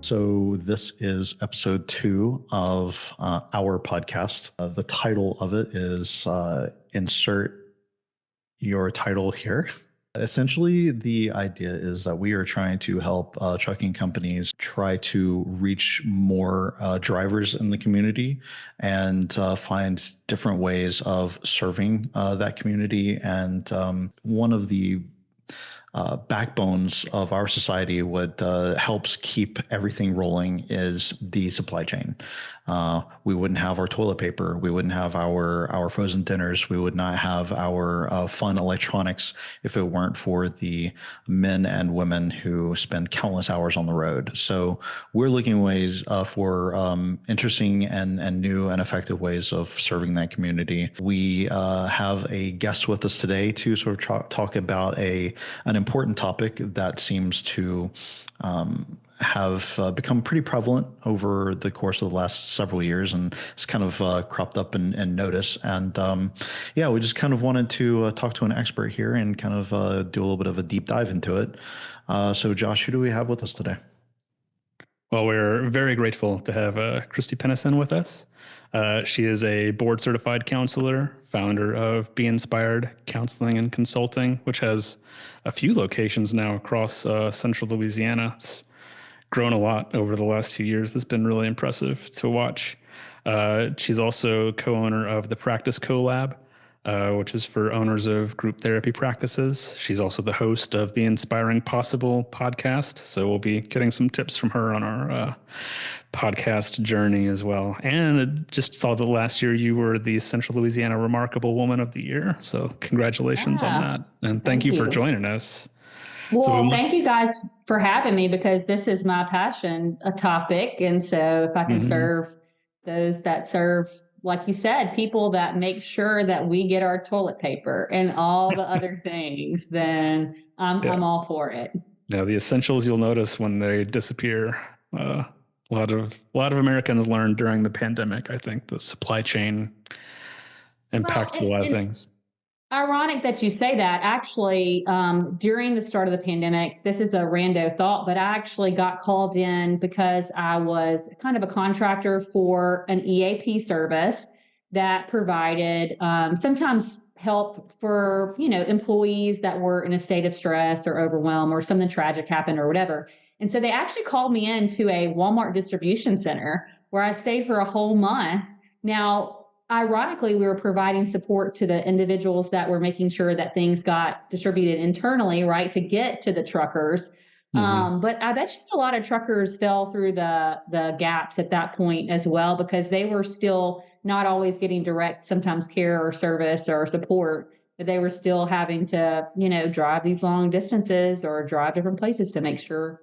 So, this is episode 2 of our podcast. The title of it is Insert Your Title Here. Essentially, the idea is that we are trying to help trucking companies try to reach more drivers in the community and find different ways of serving that community. And one of the backbones of our society, what helps keep everything rolling is the supply chain. We wouldn't have our toilet paper. We wouldn't have our frozen dinners. We would not have our fun electronics if it weren't for the men and women who spend countless hours on the road. So we're looking ways for interesting and new and effective ways of serving that community. We have a guest with us today to sort of talk about an important topic that seems to have become pretty prevalent over the course of the last several years, and it's kind of cropped up in notice. And yeah, we just kind of wanted to talk to an expert here and kind of do a little bit of a deep dive into it. So Josh, who do we have with us today? Well, we're very grateful to have Christy with us. She is a board certified counselor, founder of Be Inspired Counseling and Consulting, which has a few locations now across central Louisiana. It's grown a lot over the last few years. It's been really impressive to watch. She's also co-owner of the Practice Collab, which is for owners of group therapy practices. She's also the host of the Inspiring Possible podcast. So we'll be getting some tips from her on our podcast journey as well. And I just saw that last year you were the Central Louisiana Remarkable Woman of the Year. So congratulations on that. And thank you for joining us. Well, thank you guys for having me, because this is my passion, a topic. And so if I can serve those that serve, like you said, people that make sure that we get our toilet paper and all the other things, then I'm all for it. Now, the essentials you'll notice when they disappear. A lot of Americans learned during the pandemic. I think the supply chain impacts a lot of things. Ironic that you say that. Actually, during the start of the pandemic, this is a rando thought, but I actually got called in because I was kind of a contractor for an EAP service that provided sometimes help for, employees that were in a state of stress or overwhelm or something tragic happened or whatever. And so they actually called me into a Walmart distribution center where I stayed for a whole month. Now, ironically, we were providing support to the individuals that were making sure that things got distributed internally, right, to get to the truckers. But I bet you a lot of truckers fell through the gaps at that point as well, because they were still not always getting direct, sometimes care or service or support, but they were still having to, drive these long distances or drive different places to make sure,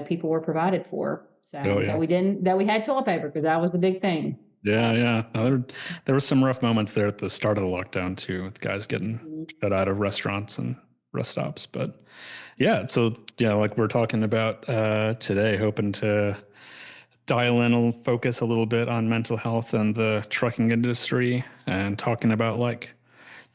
people were provided for. So that we had toilet paper, because that was the big thing. Yeah. There were some rough moments there at the start of the lockdown too, with guys getting shut out of restaurants and rest stops. But like we're talking about today, hoping to dial in and focus a little bit on mental health and the trucking industry, and talking about like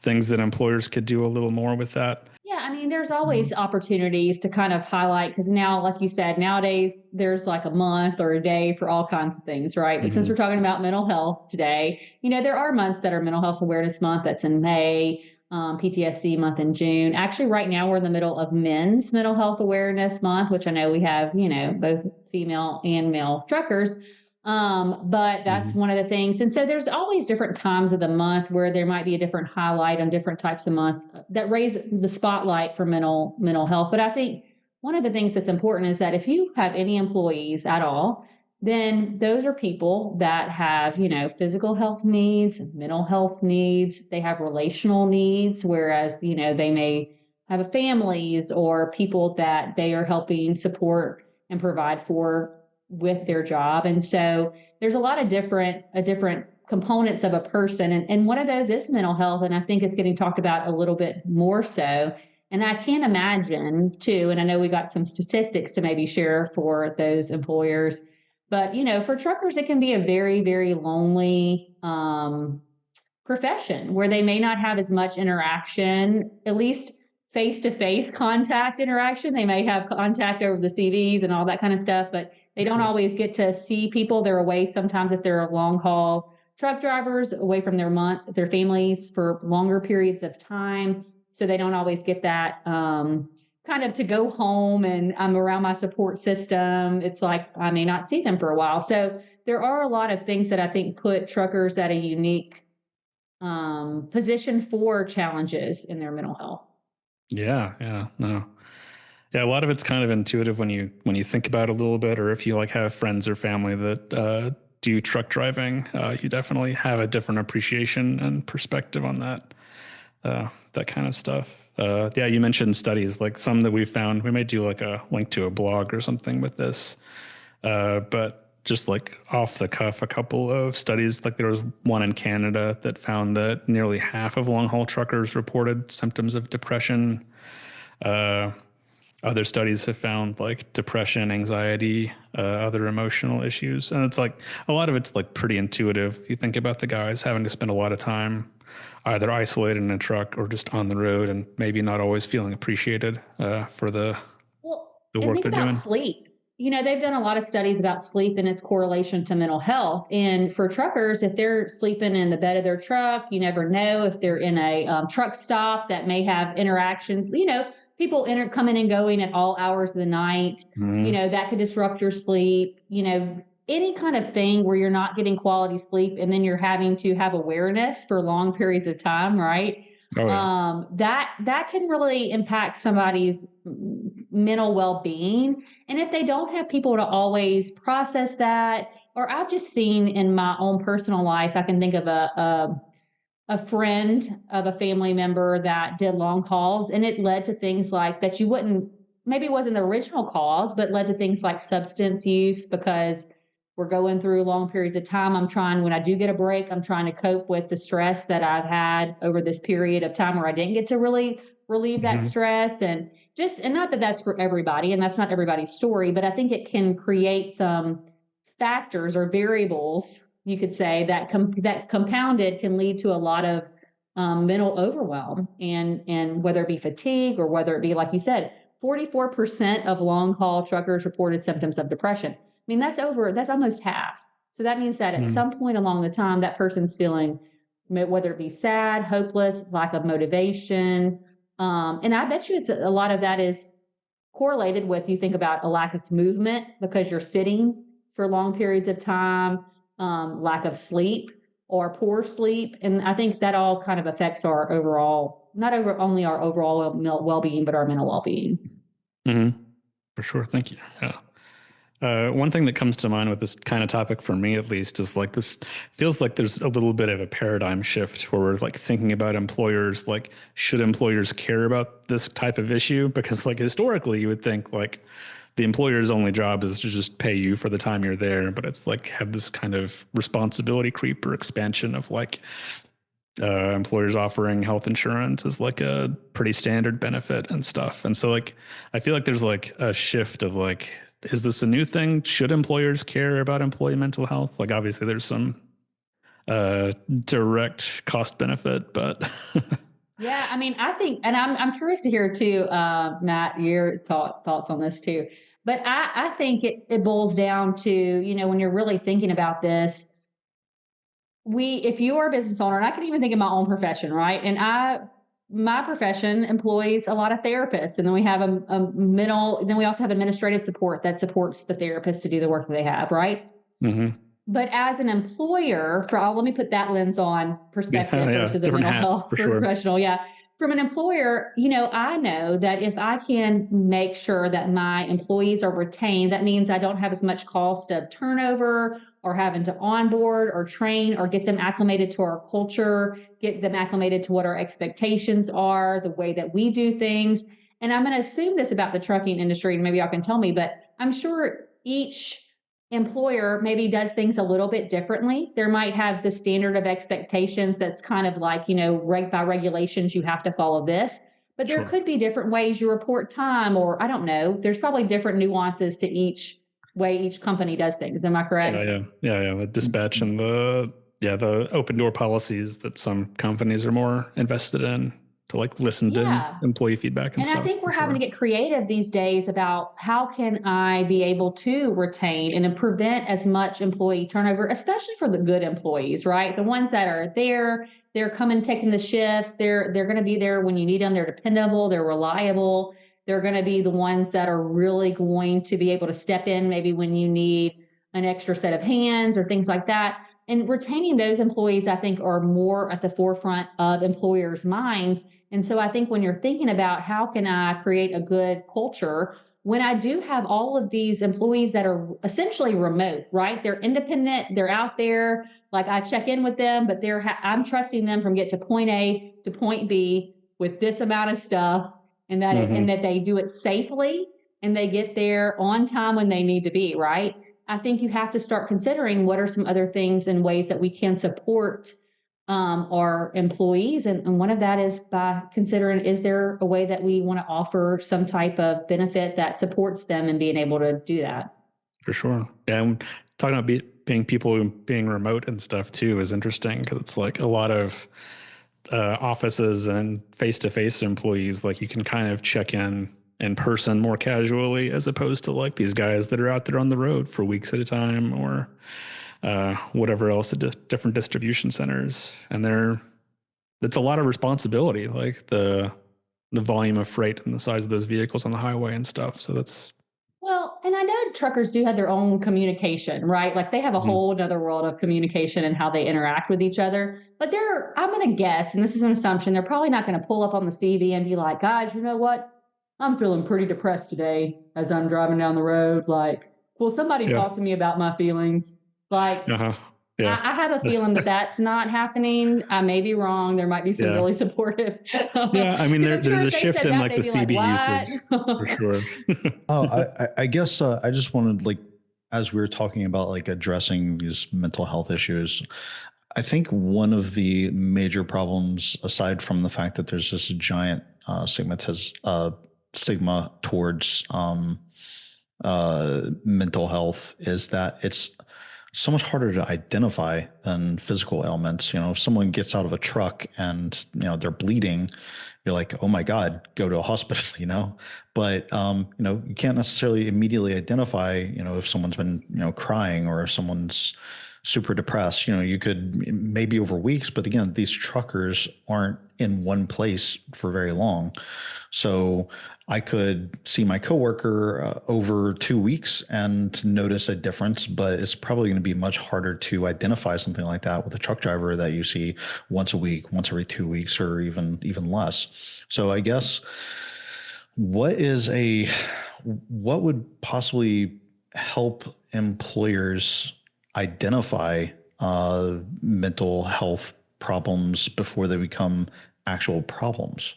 things that employers could do a little more with that. Yeah, I mean, there's always opportunities to kind of highlight, because now, like you said, nowadays there's like a month or a day for all kinds of things, right? But since we're talking about mental health today, there are months that are Mental Health Awareness Month. That's in May, PTSD month in June. Actually, right now we're in the middle of Men's Mental Health Awareness Month, which I know we have, both female and male truckers. But that's one of the things. And so there's always different times of the month where there might be a different highlight on different types of month that raise the spotlight for mental health. But I think one of the things that's important is that if you have any employees at all, then those are people that have, physical health needs, mental health needs, they have relational needs, whereas, they may have families or people that they are helping support and provide for with their job. And so there's a lot of different components of a person. And one of those is mental health. And I think it's getting talked about a little bit more so. And I can't imagine too, and I know we got some statistics to maybe share for those employers, but for truckers, it can be a very, very lonely profession where they may not have as much interaction, at least face-to-face contact interaction. They may have contact over the CVs and all that kind of stuff, but they don't always get to see people. They're away sometimes if they're long haul truck drivers, away from their families for longer periods of time. So they don't always get that kind of to go home and I'm around my support system. It's like I may not see them for a while. So there are a lot of things that I think put truckers at a unique position for challenges in their mental health. Yeah, no. Yeah, a lot of it's kind of intuitive when you think about it a little bit, or if you like have friends or family that do truck driving, you definitely have a different appreciation and perspective on that kind of stuff. Yeah, you mentioned studies, like some that we found. We may do like a link to a blog or something with this, but just like off the cuff, a couple of studies, like there was one in Canada that found that nearly half of long haul truckers reported symptoms of depression. Other studies have found like depression, anxiety, other emotional issues. And it's like a lot of it's like pretty intuitive. If you think about the guys having to spend a lot of time either isolated in a truck or just on the road and maybe not always feeling appreciated for the work they're doing. Sleep. They've done a lot of studies about sleep and its correlation to mental health. And for truckers, if they're sleeping in the bed of their truck, you never know if they're in a truck stop that may have interactions. People coming and going at all hours of the night. That could disrupt your sleep. Any kind of thing where you're not getting quality sleep and then you're having to have awareness for long periods of time, right? Oh, yeah. That can really impact somebody's mental well-being. And if they don't have people to always process that, or I've just seen in my own personal life, I can think of a friend of a family member that did long hauls, and it led to things like that you wouldn't, maybe it wasn't the original cause, but led to things like substance use because we're going through long periods of time. When I do get a break, I'm trying to cope with the stress that I've had over this period of time where I didn't get to really relieve that stress. And not that that's for everybody, and that's not everybody's story, but I think it can create some factors or variables, you could say, that compounded can lead to a lot of mental overwhelm, and whether it be fatigue or whether it be, like you said, 44% of long haul truckers reported symptoms of depression. I mean, that's almost half. So that means that at some point along the time, that person's feeling, whether it be sad, hopeless, lack of motivation. And I bet you a lot of that is correlated with, you think about a lack of movement because you're sitting for long periods of time, lack of sleep or poor sleep. And I think that all kind of affects our overall, only our overall well-being, but our mental well-being. Mm-hmm. For sure. Thank you. Yeah. One thing that comes to mind with this kind of topic for me, at least, is like this feels like there's a little bit of a paradigm shift where we're like thinking about employers, like, should employers care about this type of issue? Because like historically you would think like the employer's only job is to just pay you for the time you're there, but it's like have this kind of responsibility creep or expansion of like employers offering health insurance as like a pretty standard benefit and stuff. And so like, I feel like there's like a shift of like, is this a new thing? Should employers care about employee mental health? Like obviously there's some direct cost benefit, but yeah, I mean, I think, and I'm curious to hear too, Matt, your thoughts on this too. But I think it boils down to, when you're really thinking about this, if you are a business owner, and I can even think of my own profession, right? And my profession employs a lot of therapists, and then we have then we also have administrative support that supports the therapists to do the work that they have, right? Mm-hmm. But as an employer, let me put that lens on perspective versus a mental health professional. Sure. Yeah. From an employer, I know that if I can make sure that my employees are retained, that means I don't have as much cost of turnover or having to onboard or train or get them acclimated to our culture, get them acclimated to what our expectations are, the way that we do things. And I'm going to assume this about the trucking industry, and maybe y'all can tell me, but I'm sure each employer maybe does things a little bit differently. There might have the standard of expectations that's kind of like, by regulations, you have to follow this. But there could be different ways you report time, or I don't know. There's probably different nuances to each way each company does things. Am I correct? Yeah. The dispatch and the open door policies that some companies are more invested in. to like listen to employee feedback and And stuff. I think we're having to get creative these days about how can I be able to retain and prevent as much employee turnover, especially for the good employees, right? The ones that are there, they're coming, taking the shifts, they're going to be there when you need them, they're dependable, they're reliable. They're going to be the ones that are really going to be able to step in maybe when you need an extra set of hands or things like that. And retaining those employees, I think, are more at the forefront of employers' minds. And so I think when you're thinking about how can I create a good culture, when I do have all of these employees that are essentially remote, right? They're independent, they're out there, like I check in with them, but I'm trusting them from get to point A to point B with this amount of stuff, and that they do it safely and they get there on time when they need to be, right? I think you have to start considering what are some other things and ways that we can support our employees. And one of that is by considering, is there a way that we want to offer some type of benefit that supports them and being able to do that? For sure. Yeah. And talking about being people being remote and stuff too is interesting, because it's like a lot of offices and face-to-face employees, like you can kind of check in person more casually, as opposed to like these guys that are out there on the road for weeks at a time, or whatever else at different distribution centers. And it's a lot of responsibility, like the volume of freight and the size of those vehicles on the highway and stuff. So that's, well, and I know truckers do have their own communication, right? Like they have a whole other world of communication and how they interact with each other. But I'm going to guess, and this is an assumption, they're probably not going to pull up on the CV and be like, guys, you know what? I'm feeling pretty depressed today as I'm driving down the road. Like, will somebody talk to me about my feelings? Like, yeah. I have a feeling that that's not happening. I may be wrong. There might be some really supportive. Yeah, I mean, there's a shift in like the CB usage for sure. I guess I just wanted, like, as we were talking about like addressing these mental health issues, I think one of the major problems, aside from the fact that there's this giant stigma towards mental health, is that it's so much harder to identify than physical ailments. You know, if someone gets out of a truck and, you know, they're bleeding, you're like, oh my God, go to a hospital, you know? But, you know, you can't necessarily immediately identify, you know, if someone's been, you know, crying, or if someone's super depressed. You know, you could maybe over weeks, but again, these truckers aren't in one place for very long. So I could see my coworker over 2 weeks and notice a difference, but it's probably going to be much harder to identify something like that with a truck driver that you see once a week, once every 2 weeks, or even less. So I guess what would possibly help employers identify mental health problems before they become actual problems?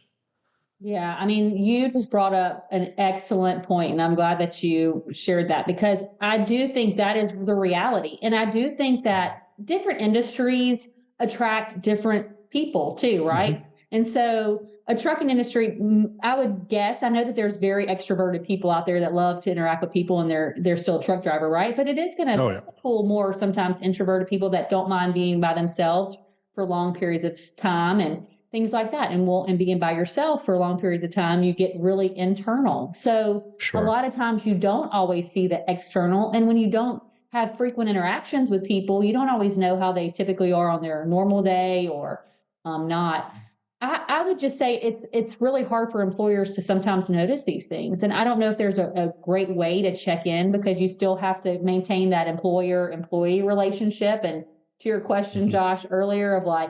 Yeah, I mean, you just brought up an excellent point, and I'm glad that you shared that, because I do think that is the reality. And I do think that different industries attract different people too, right? And so a trucking industry, I would guess, I know that there's very extroverted people out there that love to interact with people, and they're still a truck driver, right? But it is going to pull more sometimes introverted people that don't mind being by themselves for long periods of time and things like that. And being by yourself for long periods of time, you get really internal. So a lot of times you don't always see the external. And when you don't have frequent interactions with people, you don't always know how they typically are on their normal day or not. I would just say it's really hard for employers to sometimes notice these things. And I don't know if there's a great way to check in, because you still have to maintain that employer-employee relationship. And to your question, Josh, earlier, of like,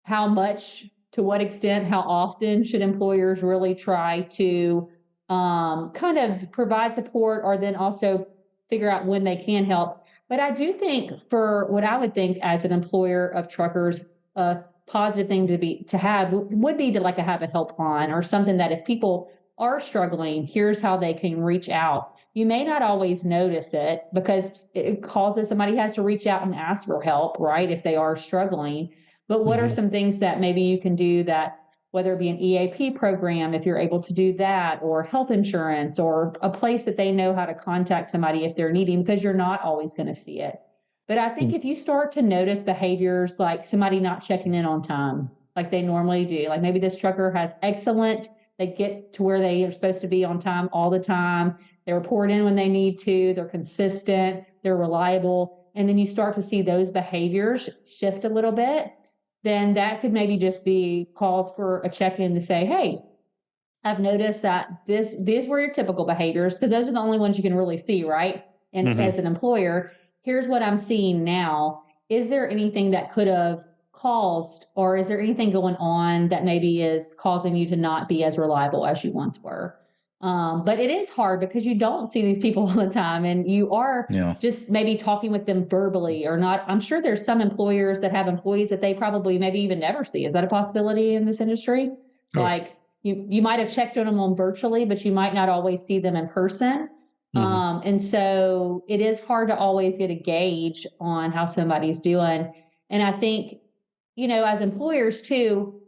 how much, to what extent, how often should employers really try to kind of provide support, or then also figure out when they can help. But I do think, for what I would think as an employer of truckers, a positive thing to have would be to like have a helpline or something, that if people are struggling, here's how they can reach out. You may not always notice it because it causes somebody has to reach out and ask for help, right? If they are struggling. But what are some things that maybe you can do, that whether it be an EAP program, if you're able to do that, or health insurance, or a place that they know how to contact somebody if they're needing, because you're not always going to see it. But I think if you start to notice behaviors like somebody not checking in on time, like they normally do. Like maybe this trucker has excellent, they get to where they are supposed to be on time all the time. They report in when they need to, they're consistent, they're reliable. And then you start to see those behaviors shift a little bit, then that could maybe just be cause for a check-in to say, hey, I've noticed that these were your typical behaviors, because those are the only ones you can really see, right? And as an employer, here's what I'm seeing now. Is there anything that could have caused, or is there anything going on that maybe is causing you to not be as reliable as you once were? But it is hard because you don't see these people all the time, and you are just maybe talking with them verbally or not. I'm sure there's some employers that have employees that they probably maybe even never see. Is that a possibility in this industry? Oh. Like you might have checked on them on virtually, but you might not always see them in person. And so it is hard to always get a gauge on how somebody's doing. And I think, as employers too,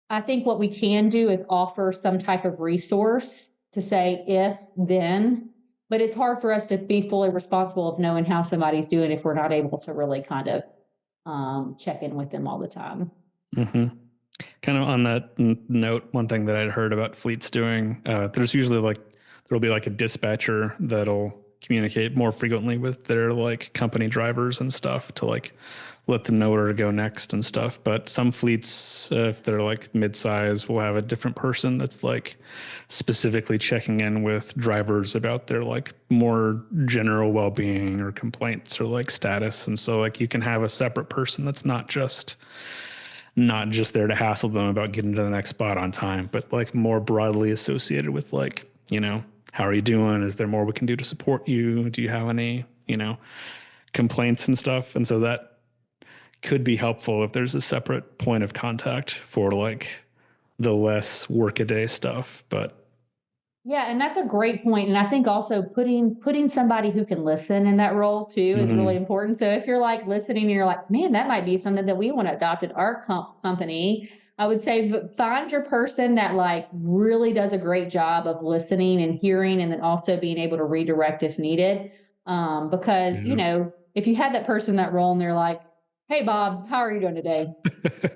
I think what we can do is offer some type of resource to say if, then, but it's hard for us to be fully responsible of knowing how somebody's doing if we're not able to really kind of check in with them all the time. Kind of on that note, one thing that I'd heard about fleets doing, there's usually there'll be like a dispatcher that'll communicate more frequently with their like company drivers and stuff to like let them know where to go next and stuff. But some fleets, if they're like mid-size, will have a different person that's like specifically checking in with drivers about their like more general well-being or complaints or like status. And so like you can have a separate person that's not just there to hassle them about getting to the next spot on time, but like more broadly associated with like, how are you doing? Is there more we can do to support you? Do you have any, complaints and stuff? And so that could be helpful if there's a separate point of contact for like the less workaday stuff. But yeah, and that's a great point. And I think also putting somebody who can listen in that role too is really important. So if you're like listening and you're like, man, that might be something that we want to adopt at our company, I would say find your person that like really does a great job of listening and hearing, and then also being able to redirect if needed. Because, if you had that person in that role and they're like, hey, Bob, how are you doing today?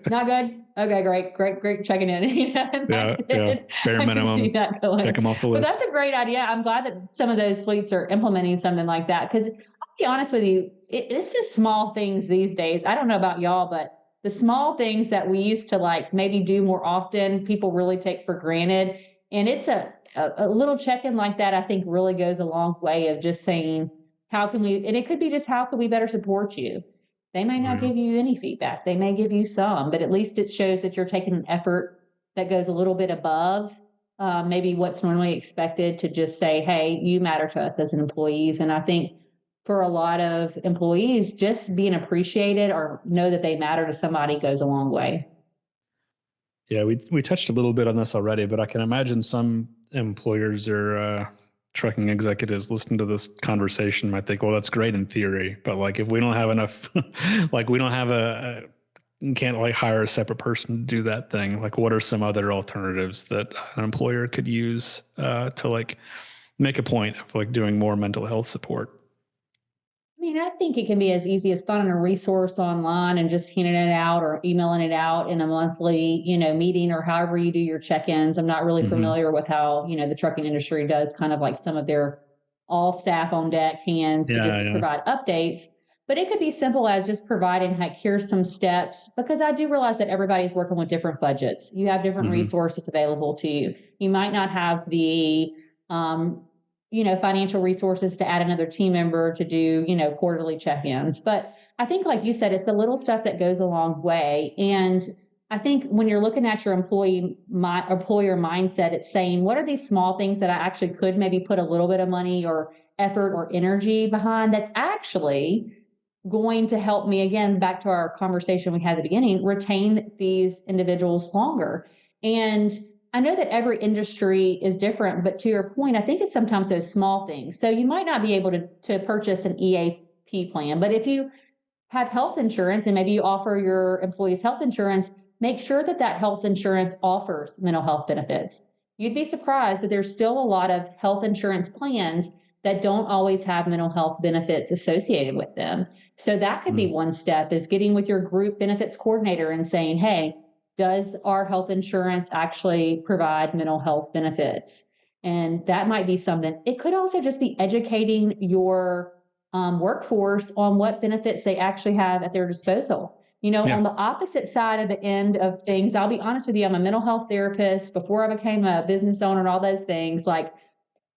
Not good? Okay, great checking in. That's it. Bare minimum. See that going. Pick them off the list. But that's a great idea. I'm glad that some of those fleets are implementing something like that, because I'll be honest with you, it's just small things these days. I don't know about y'all, but the small things that we used to like maybe do more often, people really take for granted. And it's a little check-in like that, I think really goes a long way of just saying, how can we, and it could be just, how can we better support you? They may not give you any feedback. They may give you some, but at least it shows that you're taking an effort that goes a little bit above maybe what's normally expected, to just say, hey, you matter to us as employees. And I think for a lot of employees, just being appreciated or know that they matter to somebody goes a long way. Yeah, we touched a little bit on this already, but I can imagine some employers or trucking executives listening to this conversation might think, well, that's great in theory, but like if we don't have enough, like we don't have can't like hire a separate person to do that thing. Like what are some other alternatives that an employer could use to like make a point of like doing more mental health support? I mean, I think it can be as easy as finding a resource online and just handing it out or emailing it out in a monthly, meeting, or however you do your check-ins. I'm not really familiar with how, the trucking industry does kind of like some of their all staff on deck hands to just provide updates. But it could be simple as just providing like, here's some steps, because I do realize that everybody's working with different budgets. You have different resources available to you. You might not have the financial resources to add another team member to do, quarterly check-ins. But I think, like you said, it's the little stuff that goes a long way. And I think when you're looking at your employer mindset, it's saying, what are these small things that I actually could maybe put a little bit of money or effort or energy behind that's actually going to help me, again, back to our conversation we had at the beginning, retain these individuals longer. And I know that every industry is different, but to your point, I think it's sometimes those small things. So you might not be able to purchase an EAP plan, but if you have health insurance and maybe you offer your employees health insurance, make sure that that health insurance offers mental health benefits. You'd be surprised, but there's still a lot of health insurance plans that don't always have mental health benefits associated with them. So that could be one step, is getting with your group benefits coordinator and saying, hey, does our health insurance actually provide mental health benefits? And that might be something. It could also just be educating your workforce on what benefits they actually have at their disposal. Yeah. On the opposite side of the end of things, I'll be honest with you, I'm a mental health therapist. Before I became a business owner and all those things, like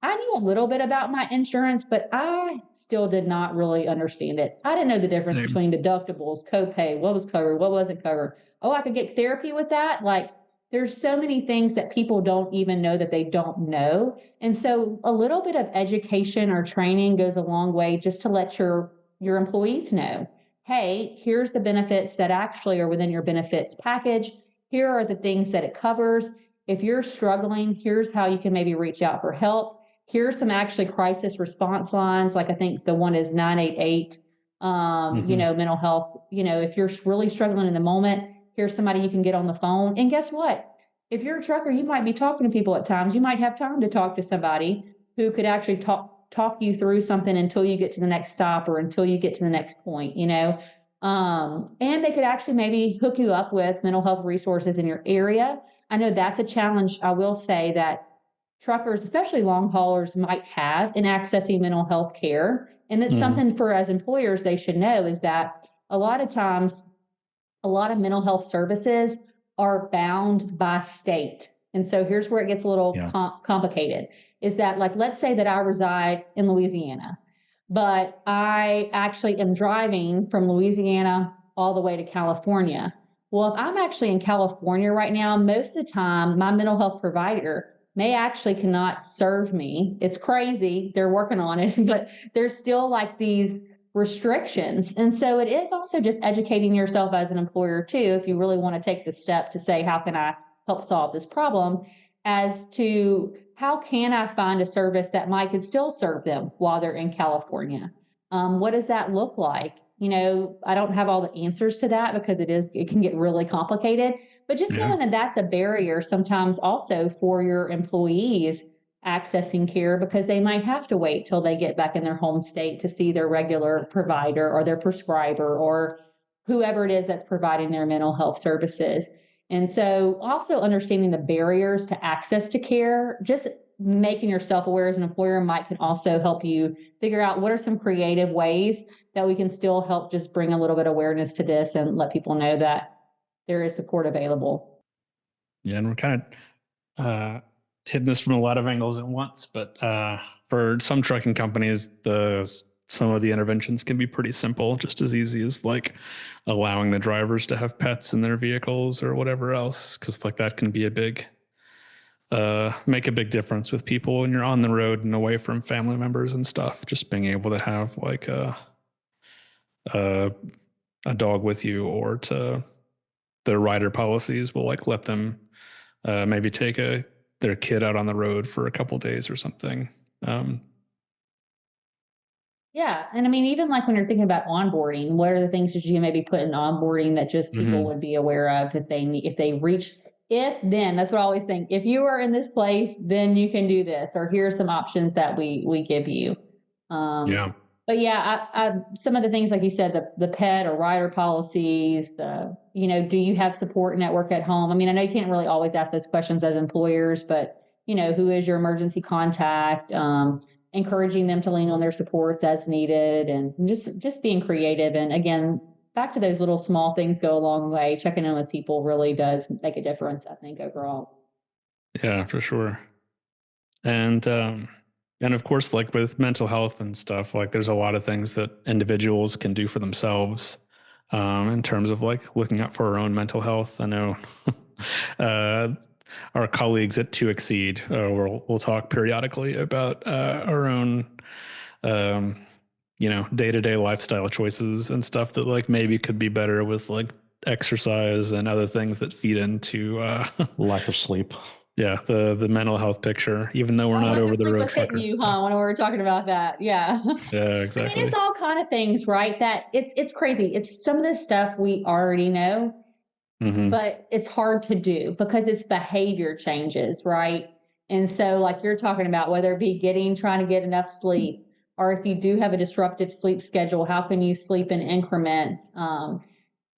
I knew a little bit about my insurance, but I still did not really understand it. I didn't know the difference Same. between deductibles, copay, what was covered, what wasn't covered. Oh, I could get therapy with that. Like there's so many things that people don't even know that they don't know. And so a little bit of education or training goes a long way just to let your employees know, hey, here's the benefits that actually are within your benefits package. Here are the things that it covers. If you're struggling, here's how you can maybe reach out for help. Here's some actually crisis response lines. Like I think the one is 988, mental health. If you're really struggling in the moment, here's somebody you can get on the phone. And guess what? If you're a trucker, you might be talking to people at times. You might have time to talk to somebody who could actually talk you through something until you get to the next stop or until you get to the next point. And they could actually maybe hook you up with mental health resources in your area. I know that's a challenge. I will say that truckers, especially long haulers, might have in accessing mental health care. And that's something for as employers they should know is that a lot of times, a lot of mental health services are bound by state. And so here's where it gets a little complicated is that, like, let's say that I reside in Louisiana, but I actually am driving from Louisiana all the way to California. Well, if I'm actually in California right now, most of the time, my mental health provider may actually cannot serve me. It's crazy. They're working on it, but there's still like these restrictions. And so it is also just educating yourself as an employer too, if you really want to take the step to say, how can I help solve this problem, as to how can I find a service that could still serve them while they're in California? What does that look like? I don't have all the answers to that because it can get really complicated, but just knowing that that's a barrier sometimes also for your employees accessing care, because they might have to wait till they get back in their home state to see their regular provider or their prescriber or whoever it is that's providing their mental health services. And so also understanding the barriers to access to care, just making yourself aware as an employer can also help you figure out what are some creative ways that we can still help just bring a little bit of awareness to this and let people know that there is support available. Yeah, and we're kind of hitting this from a lot of angles at once, but for some trucking companies, some of the interventions can be pretty simple, just as easy as like allowing the drivers to have pets in their vehicles or whatever else, because like that can be make a big difference with people when you're on the road and away from family members and stuff. Just being able to have like a dog with you, or the rider policies will like let them maybe take their kid out on the road for a couple days or something. Yeah. And I mean, even like when you're thinking about onboarding, what are the things that you maybe put in onboarding that just people would be aware of if then that's what I always think. If you are in this place, then you can do this, or here are some options that we give you. But yeah, some of the things, like you said, the pet or rider policies, do you have support network at home? I mean, I know you can't really always ask those questions as employers, but who is your emergency contact? Encouraging them to lean on their supports as needed, and just being creative. And again, back to those little small things go a long way. Checking in with people really does make a difference, I think, overall. Yeah, for sure. And of course, like with mental health and stuff, like there's a lot of things that individuals can do for themselves in terms of like looking out for our own mental health. I know our colleagues at To Exceed we'll talk periodically about our own day-to-day lifestyle choices and stuff that like maybe could be better with like exercise and other things that feed into lack of sleep. Yeah, the mental health picture, even though we're not over the road truckers. You, huh, when we were talking about that. Yeah. Yeah, exactly. I mean, it's all kind of things, right? That it's crazy. It's some of this stuff we already know, but it's hard to do because it's behavior changes, right? And so like you're talking about, whether it be trying to get enough sleep, or if you do have a disruptive sleep schedule, how can you sleep in increments?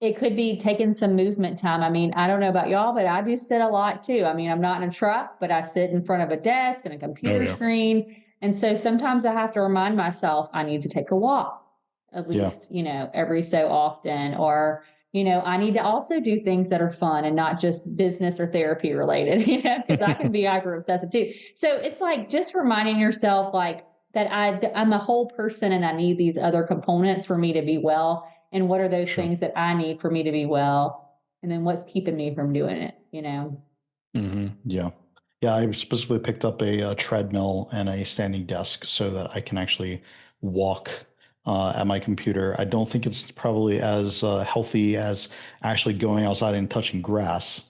it could be taking some movement time. I mean, I don't know about y'all, but I do sit a lot too. I mean, I'm not in a truck, but I sit in front of a desk and a computer screen. And so sometimes I have to remind myself I need to take a walk at least, every so often, or, I need to also do things that are fun and not just business or therapy related, because I can be hyper obsessive too. So it's like just reminding yourself like that I'm a whole person and I need these other components for me to be well. And what are those things that I need for me to be well? And then what's keeping me from doing it, Yeah. Yeah, I specifically picked up a treadmill and a standing desk so that I can actually walk at my computer. I don't think it's probably as healthy as actually going outside and touching grass,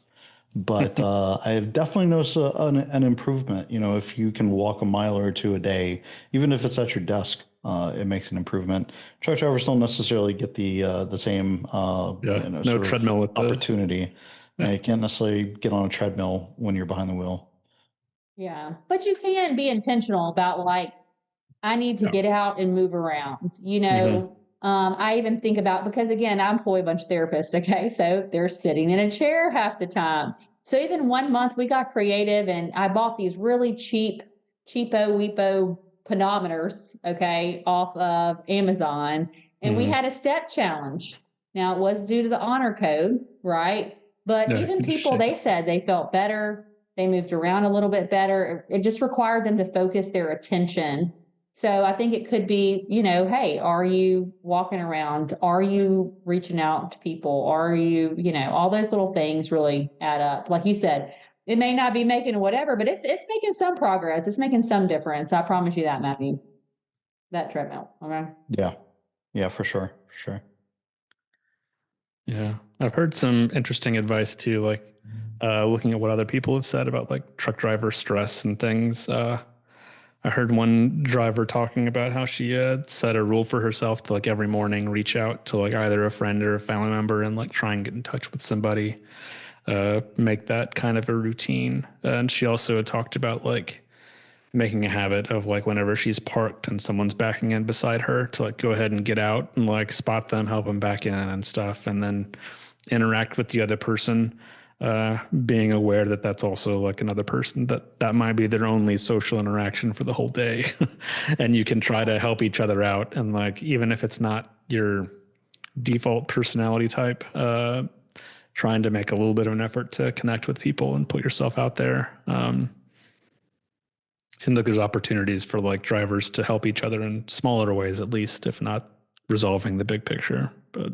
but I've definitely noticed an improvement. If you can walk a mile or two a day, even if it's at your desk, it makes an improvement. Truck drivers don't necessarily get the same no sort treadmill of with opportunity. You can't necessarily get on a treadmill when you're behind the wheel. Yeah. But you can be intentional about like, I need to get out and move around, I even think about, because again, I employ a bunch of therapists. Okay. So they're sitting in a chair half the time. So even one month we got creative and I bought these really cheapo, weepo pedometers, okay, off of Amazon. And we had a step challenge. Now it was due to the honor code, right? But even people, they said they felt better. They moved around a little bit better. It just required them to focus their attention. So I think it could be, hey, are you walking around? Are you reaching out to people? Are you, all those little things really add up. Like you said, it may not be making whatever, but it's making some progress. It's making some difference. I promise you that, Matthew. That treadmill. Okay. Yeah. Yeah, for sure. For sure. Yeah. I've heard some interesting advice too, like looking at what other people have said about like truck driver stress and things. I heard one driver talking about how she set a rule for herself to like every morning reach out to like either a friend or a family member and like try and get in touch with somebody, make that kind of a routine. And she also had talked about like making a habit of like whenever she's parked and someone's backing in beside her to like go ahead and get out and like spot them, help them back in and stuff, and then interact with the other person, being aware that that's also like another person that might be their only social interaction for the whole day. And you can try to help each other out. And like, even if it's not your default personality type, trying to make a little bit of an effort to connect with people and put yourself out there. Seems like there's opportunities for like drivers to help each other in smaller ways, at least, if not resolving the big picture. But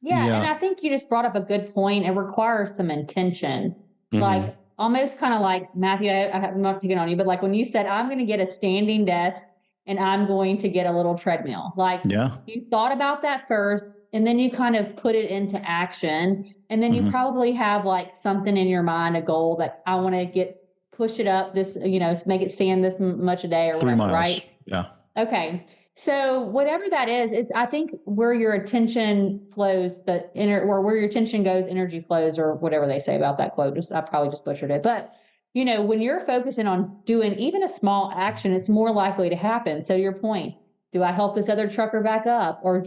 yeah, and I think you just brought up a good point. It requires some intention, like almost kind of like Matthew. I'm not picking on you, but like when you said, "I'm going to get a standing desk and I'm going to get a little treadmill," like you thought about that first, and then you kind of put it into action, and then you probably have like something in your mind, a goal that I want to push it up this, make it stand this much a day or 3 whatever, miles. right? Yeah. Okay. So whatever that is, it's, I think where your attention flows, or where your attention goes, energy flows, or whatever they say about that quote. I probably just butchered it, but when you're focusing on doing even a small action, it's more likely to happen. So your point, do I help this other trucker back up, or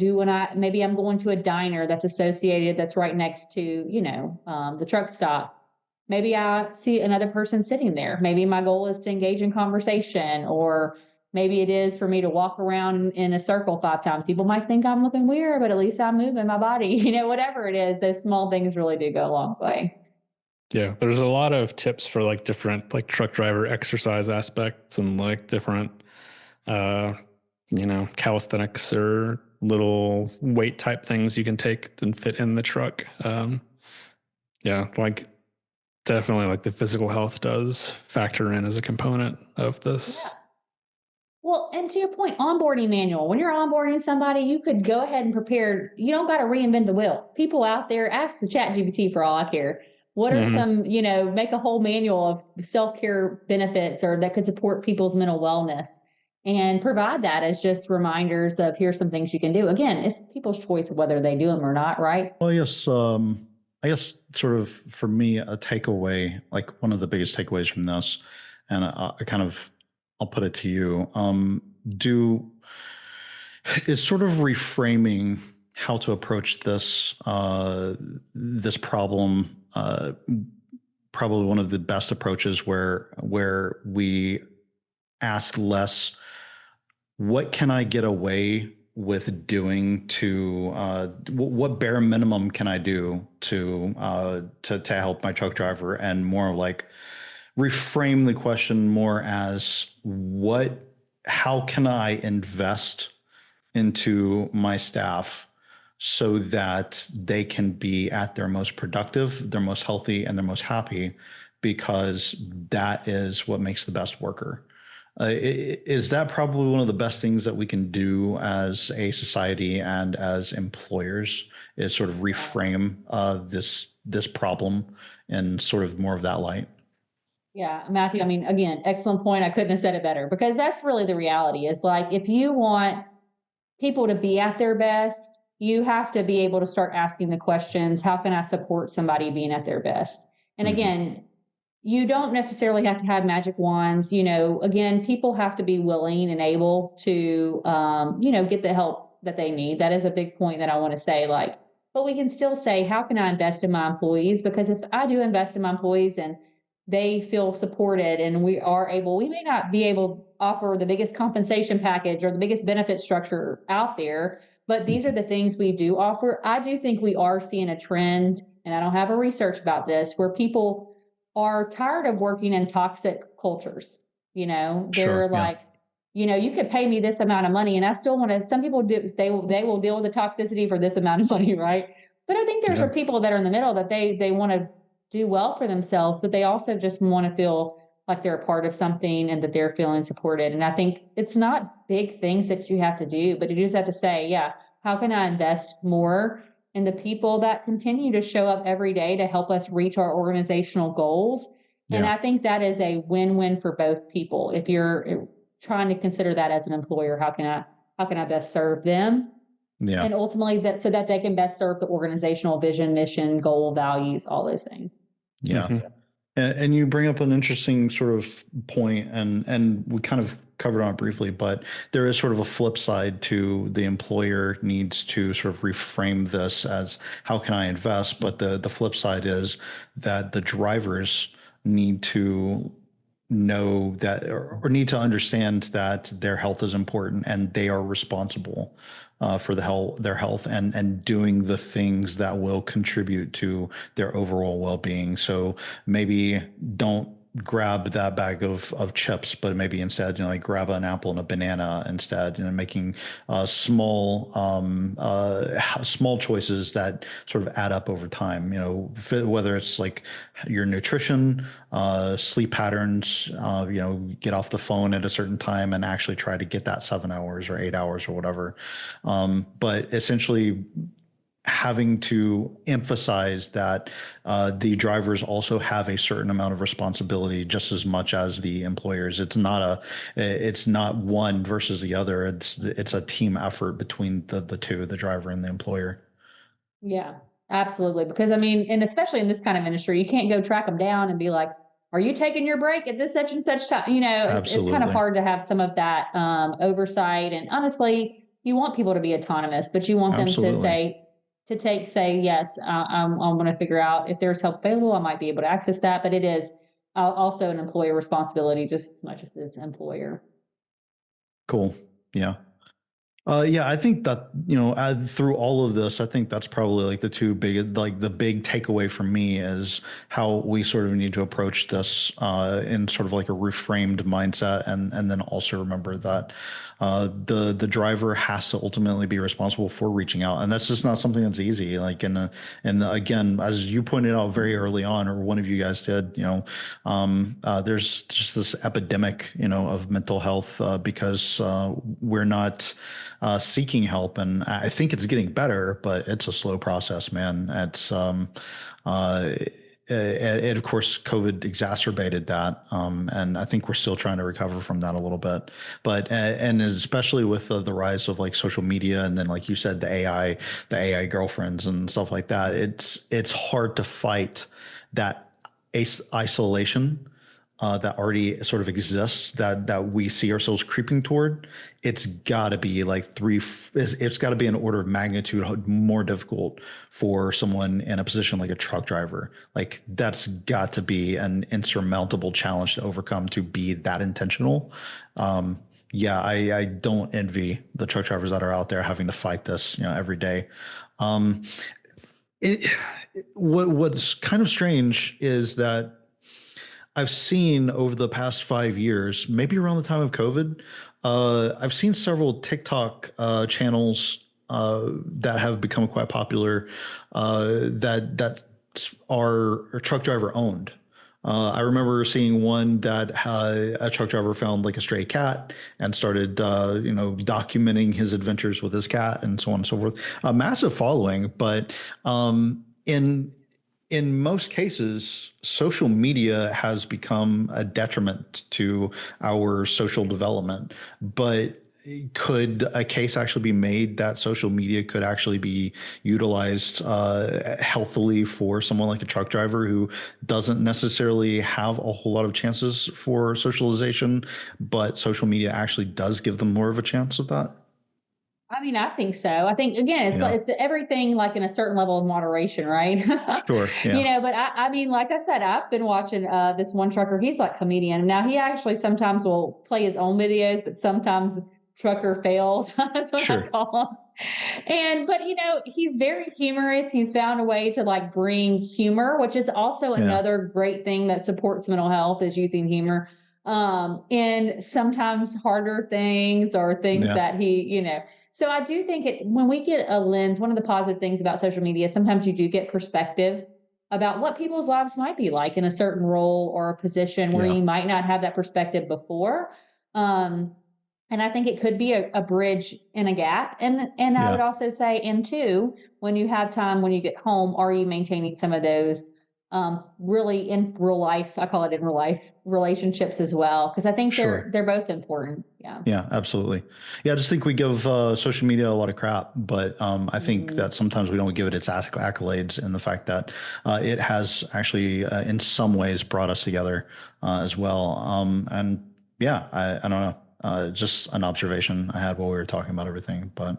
maybe I'm going to a diner that's associated, that's right next to, the truck stop. Maybe I see another person sitting there. Maybe my goal is to engage in conversation, or maybe it is for me to walk around in a circle 5 times. People might think I'm looking weird, but at least I'm moving my body. Whatever it is, those small things really do go a long way. Yeah, there's a lot of tips for like different like truck driver exercise aspects and like different, calisthenics or little weight type things you can take and fit in the truck. Yeah, like definitely like the physical health does factor in as a component of this. Yeah. Well, and to your point, onboarding manual. When you're onboarding somebody, you could go ahead and prepare. You don't got to reinvent the wheel. People out there, ask the Chat GPT for all I care. What are some, make a whole manual of self-care benefits or that could support people's mental wellness, and provide that as just reminders of here's some things you can do. Again, it's people's choice of whether they do them or not, right? Well, yes. I guess sort of for me, a takeaway, like one of the biggest takeaways from this, and I'll put it to you, is sort of reframing how to approach this problem. Probably one of the best approaches where we ask less, what can I get away with doing to what bare minimum can I do to help my truck driver, and more like reframe the question more as how can I invest into my staff so that they can be at their most productive, their most healthy, and their most happy, because that is what makes the best worker. Is that probably one of the best things that we can do as a society and as employers, is sort of reframe this problem in sort of more of that light? Yeah, Matthew, I mean, again, excellent point. I couldn't have said it better, because that's really the reality. Is like, if you want people to be at their best, you have to be able to start asking the questions, how can I support somebody being at their best? And Mhm. again, you don't necessarily have to have magic wands. Again, people have to be willing and able to, get the help that they need. That is a big point that I want to say. Like, but we can still say, how can I invest in my employees? Because if I do invest in my employees and they feel supported, and we may not be able to offer the biggest compensation package or the biggest benefit structure out there, but these are Mhm. the things we do offer. I do think we are seeing a trend, and I don't have a research about this, where people are tired of working in toxic cultures. They're Sure. Yeah. like, you could pay me this amount of money, and I still want to. Some people do. They will deal with the toxicity for this amount of money, right? But I think there's Yeah. are people that are in the middle, that they want to do well for themselves, but they also just want to feel like they're a part of something and that they're feeling supported. And I think it's not big things that you have to do, but you just have to say, yeah, how can I invest more in the people that continue to show up every day to help us reach our organizational goals? And Yeah. I think that is a win-win for both people. If you're trying to consider that as an employer, how can I best serve them? Yeah. And ultimately that so that they can best serve the organizational vision, mission, goal, values, all those things. Yeah. Hmm. And you bring up an interesting sort of point, and we kind of covered on it briefly, but there is sort of a flip side to the employer needs to sort of reframe this as, how can I invest? But the flip side is that the drivers need to know that, or need to understand that their health is important and they are responsible for their health, and doing the things that will contribute to their overall well-being. So maybe don't grab that bag of chips, but maybe instead, like, grab an apple and a banana instead, making small choices that sort of add up over time, whether it's like your nutrition, sleep patterns, get off the phone at a certain time and actually try to get that 7 hours or 8 hours or whatever. But essentially, having to emphasize that the drivers also have a certain amount of responsibility just as much as the employers. It's not one versus the other. It's a team effort between the two, the driver and the employer. Yeah, absolutely. Because I mean, and especially in this kind of industry, you can't go track them down and be like, "Are you taking your break at this such and such time?" It's kind of Absolutely. hard to have some of that oversight. And honestly, you want people to be autonomous, but you want them to Absolutely. say, yes, I'm going to figure out if there's help available. I might be able to access that, but it is also an employer responsibility just as much as this employer. Cool. Yeah. Yeah, I think that, through all of this, I think that's probably like the big takeaway for me is how we sort of need to approach this in sort of like a reframed mindset, and then also remember that the driver has to ultimately be responsible for reaching out, and that's just not something that's easy. Like, and again, as you pointed out very early on, or one of you guys did, there's just this epidemic, of mental health, because we're not seeking help, and I think it's getting better, but it's a slow process, man. Uh, of course, COVID exacerbated that, and I think we're still trying to recover from that a little bit. But and especially with the rise of like social media, and then, like you said, the AI girlfriends and stuff like that, it's hard to fight that isolation that already sort of exists that we see ourselves creeping toward, it's got to be like it's got to be an order of magnitude more difficult for someone in a position like a truck driver. Like that's got to be an insurmountable challenge to overcome to be that intentional. Yeah, I don't envy the truck drivers that are out there having to fight this, every day. Um, it, what's kind of strange is that I've seen over the past 5 years, maybe around the time of COVID, I've seen several TikTok channels that have become quite popular that are truck driver owned. I remember seeing one that a truck driver found like a stray cat and started, documenting his adventures with his cat and so on and so forth. A massive following, but in most cases, social media has become a detriment to our social development. But could a case actually be made that social media could actually be utilized healthily for someone like a truck driver who doesn't necessarily have a whole lot of chances for socialization, but social media actually does give them more of a chance of that? I mean, I think so. I think again, Yeah, it's everything like in a certain level of moderation, right? sure. Yeah, But I mean, like I said, I've been watching this one trucker. He's like comedian. Now he actually sometimes will play his own videos, but sometimes trucker fails. That's what I sure. call him. But he's very humorous. He's found a way to like bring humor, which is also Yeah, another great thing that supports mental health is using humor in sometimes harder things or things yeah, that so I do think when we get a lens, one of the positive things about social media, sometimes you do get perspective about what people's lives might be like in a certain role or a position where yeah, you might not have that perspective before. Um, and I think it could be a bridge in a gap. And I would yeah. also say, and two, when you have time when you get home, are you maintaining some of those really in real life? I call it in real life relationships as well, because I think Sure. they're both important. Yeah. Yeah, absolutely. Yeah, I just think we give social media a lot of crap, but I think Mhm. that sometimes we don't give it its accolades in the fact that it has actually, in some ways, brought us together as well. And yeah, I don't know, just an observation I had while we were talking about everything. But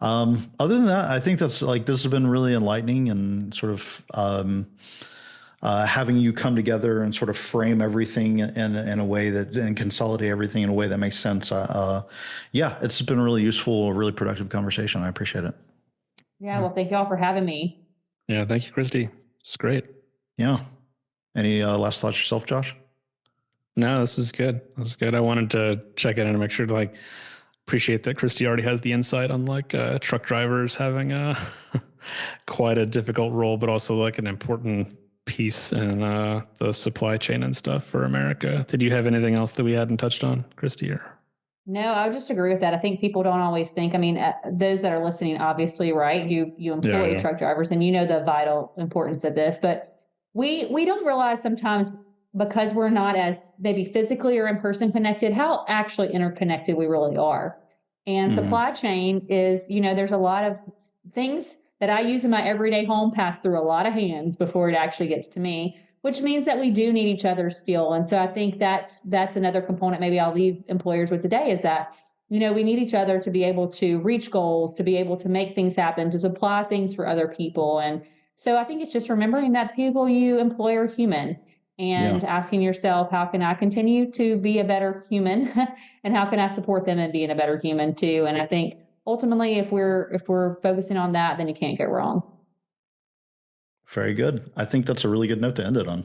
other than that, I think that's like this has been really enlightening and sort of having you come together and sort of frame everything in a way that and consolidate everything in a way that makes sense. Yeah, it's been a really useful, really productive conversation. I appreciate it. Yeah. Well, thank you all for having me. Yeah, thank you, Christy. It's great. Yeah. Any last thoughts yourself, Josh? No, this is good. This is good. I wanted to check in and make sure to like appreciate that Christy already has the insight on like truck drivers having a quite a difficult role, but also like an important piece in the supply chain and stuff for America. Did you have anything else that we hadn't touched on, Christy? Or No, I would just agree with that. I think people don't always think. I mean, those that are listening, obviously, right? You yeah, employ yeah, truck drivers, and you know the vital importance of this. But we don't realize sometimes because we're not as maybe physically or in person connected, how actually interconnected we really are. And Hmm. supply chain is, there's a lot of things that I use in my everyday home pass through a lot of hands before it actually gets to me, which means that we do need each other still. And so I think that's another component maybe I'll leave employers with today is that we need each other to be able to reach goals, to be able to make things happen, to supply things for other people. And so I think it's just remembering that the people you employ are human Yeah, and asking yourself, how can I continue to be a better human and how can I support them in being a better human too? And I think ultimately if we're focusing on that, then you can't go wrong. very good. I think that's a really good note to end it on.